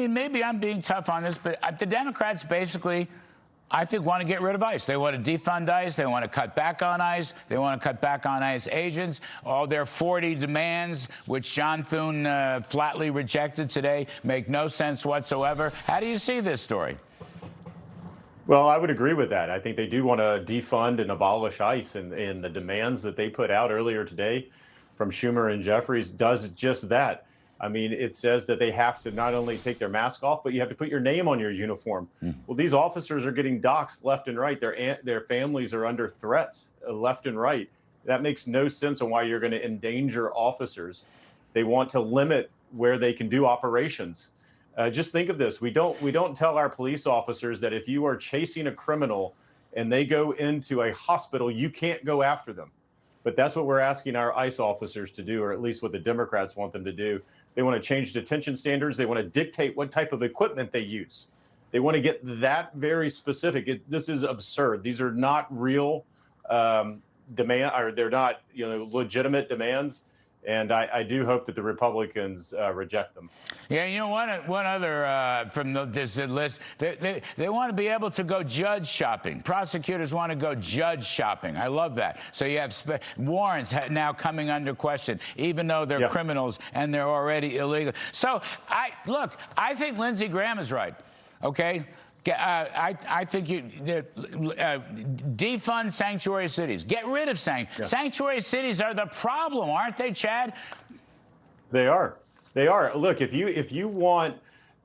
mean, maybe I'm being tough on this, but the Democrats basically, I think, want to get rid of ICE. They want to defund ICE. They want to cut back on ICE. They want to cut back on ICE agents. All their 40 demands, which John Thune flatly rejected today, make no sense whatsoever. How do you see this story? Well, I would agree with that. I think they do want to defund and abolish ICE, and the demands that they put out earlier today from Schumer and Jeffries does just that. I mean, it says that they have to not only take their mask off, but you have to put your name on your uniform. Well, these officers are getting doxxed left and right. Their families are under threats left and right. That makes no sense on why you're going to endanger officers. They want to limit where they can do operations. Just think of this. We don't tell our police officers that if you are chasing a criminal and they go into a hospital, you can't go after them. But that's what we're asking our ICE officers to do, or at least what the Democrats want them to do. They want to change detention standards. They want to dictate what type of equipment they use. They want to get that very specific. This is absurd. These are not real demand, or they're not, legitimate demands. And I do hope that the Republicans reject them. Yeah, one other from this list, they want to be able to go judge shopping. Prosecutors want to go judge shopping. I love that. So you have warrants now coming under question, even though they're criminals and they're already illegal. So I think Lindsey Graham is right. Okay. I think you defund sanctuary cities. Get rid of sanctuary cities are the problem, aren't they, Chad? They are. They are. Look, if you want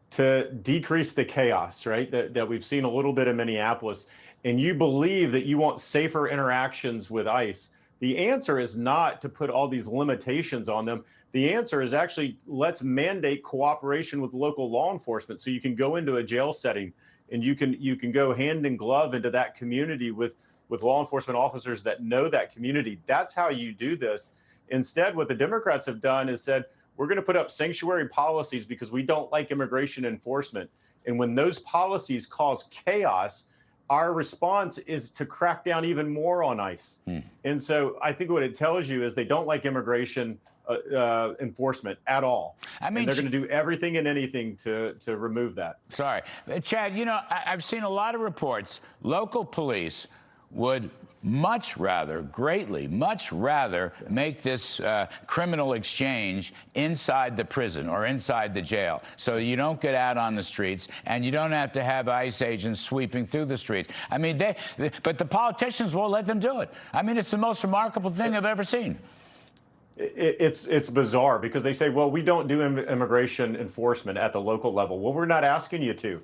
to decrease the chaos, right, that we've seen a little bit in Minneapolis, and you believe that you want safer interactions with ICE, the answer is not to put all these limitations on them. The answer is actually, let's mandate cooperation with local law enforcement, so you can go into a jail setting and you can go hand in glove into that community with law enforcement officers that know that community. That's how you do this. Instead, what the Democrats have done is said, we're going to put up sanctuary policies because we don't like immigration enforcement. And when those policies cause chaos, our response is to crack down even more on ICE. And so I think what it tells you is they don't like immigration enforcement at all. I mean, and they're going to do everything and anything to remove that. Sorry, Chad, I've seen a lot of reports. Local police would much rather make this criminal exchange inside the prison or inside the jail, so you don't get out on the streets and you don't have to have ICE agents sweeping through the streets. I mean, but the politicians won't let them do it. I mean, it's the most remarkable thing I've ever seen. It's bizarre because they say, well, we don't do immigration enforcement at the local level. Well, we're not asking you to.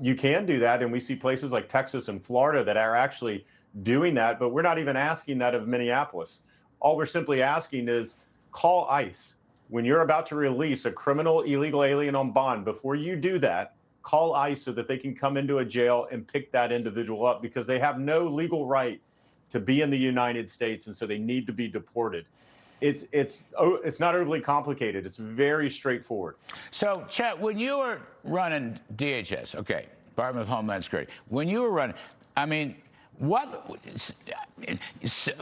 You can do that, and we see places like Texas and Florida that are actually doing that, but we're not even asking that of Minneapolis. All we're simply asking is call ICE. When you're about to release a criminal illegal alien on bond, before you do that, call ICE so that they can come into a jail and pick that individual up, because they have no legal right to be in the United States, and so they need to be deported. It's not overly complicated. It's very straightforward. So, Chet, when you were running DHS, okay, Department of Homeland Security, when you were running, I mean,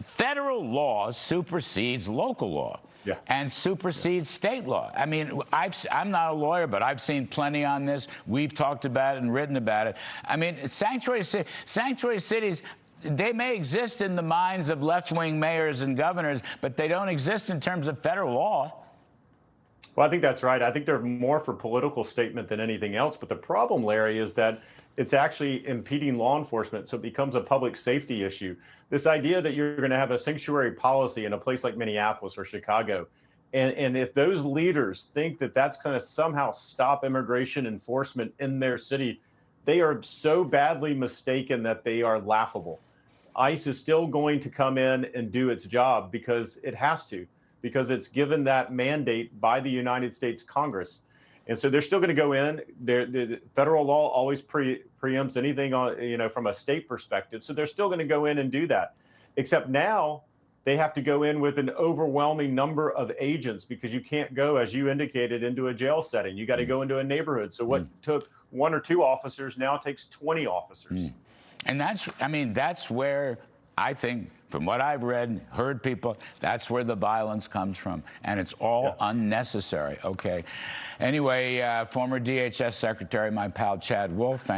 federal law supersedes local law and supersedes state law. I mean, I'm not a lawyer, but I've seen plenty on this. We've talked about it and written about it. I mean, sanctuary cities, they may exist in the minds of left-wing mayors and governors, but they don't exist in terms of federal law. Well, I think that's right. I think they're more for political statement than anything else. But the problem, Larry, is that it's actually impeding law enforcement, so it becomes a public safety issue. This idea that you're going to have a sanctuary policy in a place like Minneapolis or Chicago, and if those leaders think that that's going to somehow stop immigration enforcement in their city, they are so badly mistaken that they are laughable. ICE is still going to come in and do its job because it has to, because it's given that mandate by the United States Congress. And so they're still going to go in. The federal law always preempts anything on, from a state perspective. So they're still going to go in and do that. Except now they have to go in with an overwhelming number of agents, because you can't go, as you indicated, into a jail setting. You got to go into a neighborhood. So what took 1 or 2 officers now takes 20 officers. And that's where I think, from what I've read, heard people, that's where the violence comes from. And it's all unnecessary, okay? Anyway, former DHS Secretary, my pal Chad Wolf, thanks.